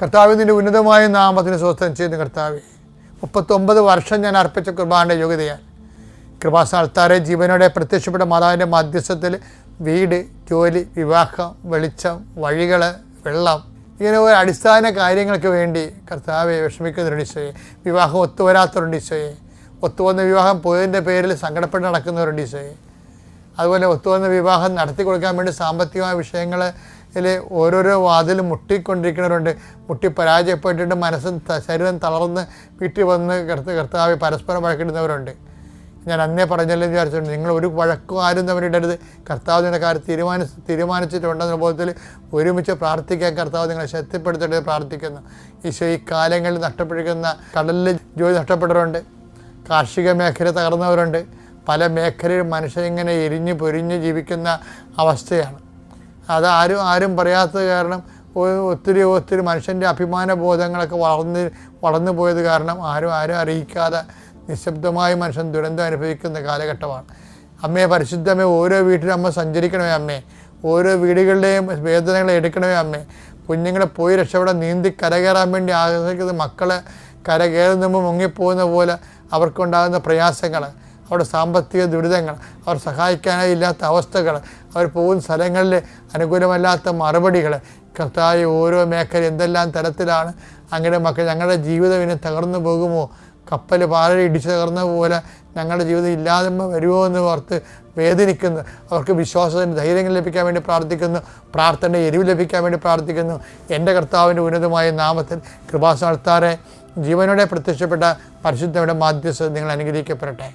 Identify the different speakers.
Speaker 1: കർത്താവിൻ്റെ ഉന്നതമായ നാമത്തിന് സ്വസ്ഥം ചെയ്യുന്ന കർത്താവെ, 39 വർഷം ഞാൻ അർപ്പിച്ച കുർബാനയുടെ യോഗ്യതയാൽ കൃപാസ്ഥാനത്താരെ ജീവനോടെ പ്രത്യക്ഷപ്പെട്ട മാതാവിൻ്റെ മധ്യസ്ഥത്തിൽ വീട്, ജോലി, വിവാഹം, വെളിച്ചം, വഴികൾ, വെള്ളം, ഇങ്ങനെ ഒരു അടിസ്ഥാന കാര്യങ്ങൾക്ക് വേണ്ടി കർത്താവെ വിഷമിക്കുന്നവരുണ്ട് ഈശോയെ. വിവാഹം ഒത്തുവരാത്തവരുണ്ട് ഈശോയെ. ഒത്തുവന്ന വിവാഹം പോയതിൻ്റെ പേരിൽ സങ്കടപ്പെട്ട് നടക്കുന്നവരുണ്ട് ഈശോയെ. അതുപോലെ ഒത്തുവന്ന വിവാഹം നടത്തി കൊടുക്കാൻ വേണ്ടി സാമ്പത്തികമായ വിഷയങ്ങളിൽ ഓരോരോ വാതിലും മുട്ടിക്കൊണ്ടിരിക്കുന്നവരുണ്ട്. മുട്ടി പരാജയപ്പെട്ടിട്ട് മനസ്സും ശരീരം തളർന്ന് വീട്ടിൽ വന്ന് കർത്താവ് പരസ്പരം വഴക്കിടുന്നവരുണ്ട്. ഞാൻ അന്നേ പറഞ്ഞല്ലോ വിചാരിച്ചിട്ടുണ്ട്, നിങ്ങൾ ഒരു വഴക്കും ആരും തമ്മിലിടരുത്. കർത്താവ് നിങ്ങളുടെ കാര്യം തീരുമാനിച്ചിട്ടുണ്ടെന്ന ബോധത്തിൽ ഒരുമിച്ച് പ്രാർത്ഥിക്കാൻ കർത്താവ് നിങ്ങളെ ശക്തിപ്പെടുത്തിയിട്ട് പ്രാർത്ഥിക്കുന്നു. ഈശോ, ഈ കാലങ്ങളിൽ നഷ്ടപ്പെട്ടിരിക്കുന്ന കടലിൽ ജോലി നഷ്ടപ്പെട്ടവരുണ്ട്, കാർഷിക മേഖല തകർന്നവരുണ്ട്, പല മേഖലയിൽ മനുഷ്യരിങ്ങനെ എരിഞ്ഞ് പൊരിഞ്ഞ് ജീവിക്കുന്ന അവസ്ഥയാണ്. അത് ആരും പറയാത്തത് കാരണം ഒത്തിരി മനുഷ്യൻ്റെ അഭിമാന ബോധങ്ങളൊക്കെ വളർന്നു പോയത് കാരണം ആരും അറിയിക്കാതെ നിശബ്ദമായി മനുഷ്യൻ ദുരന്തം അനുഭവിക്കുന്ന കാലഘട്ടമാണ്. അമ്മേ പരിശുദ്ധമേ, ഓരോ വീട്ടിലും അമ്മ സഞ്ചരിക്കണമേ അമ്മേ. ഓരോ വീടുകളുടെയും വേദനകളെ എടുക്കണമേ അമ്മേ. കുഞ്ഞുങ്ങളെ പോയി രക്ഷപ്പെടാൻ നീന്തി കരകയറാൻ വേണ്ടി ആഗ്രഹിക്കുന്ന മക്കളെ കരകയറുമ്പോൾ മുങ്ങിപ്പോകുന്ന പോലെ അവർക്കുണ്ടാകുന്ന പ്രയാസങ്ങൾ, അവരുടെ സാമ്പത്തിക ദുരിതങ്ങൾ, അവർ സഹായിക്കാനായി ഇല്ലാത്ത അവസ്ഥകൾ, അവർ പോകുന്ന സ്ഥലങ്ങളിൽ അനുകൂലമല്ലാത്ത മറുപടികൾ, കർത്താവ് ഓരോ മേഖല എന്തെല്ലാം തരത്തിലാണ് അങ്ങനെ മക്കൾ ഞങ്ങളുടെ ജീവിതം ഇനി തകർന്നു പോകുമോ, കപ്പൽ പാറയിൽ ഇടിച്ച് തകർന്ന പോലെ ഞങ്ങളുടെ ജീവിതം ഇല്ലാതെ വരുമോ എന്ന് ഓർത്ത് വേദനിക്കുന്നു. അവർക്ക് വിശ്വാസത്തിന് ധൈര്യം ലഭിക്കാൻ വേണ്ടി പ്രാർത്ഥിക്കുന്നു. പ്രാർത്ഥനയുടെ എരിവ് ലഭിക്കാൻ വേണ്ടി പ്രാർത്ഥിക്കുന്നു. എൻ്റെ കർത്താവിൻ്റെ ഉന്നതമായ നാമത്തിൽ കൃപാസ്ഥാനത്താരെ ജീവനോടെ പ്രത്യക്ഷപ്പെട്ട പരിശുദ്ധയുടെ മാധ്യസ്ഥ നിങ്ങൾ അനുഗ്രഹിക്കപ്പെടട്ടെ.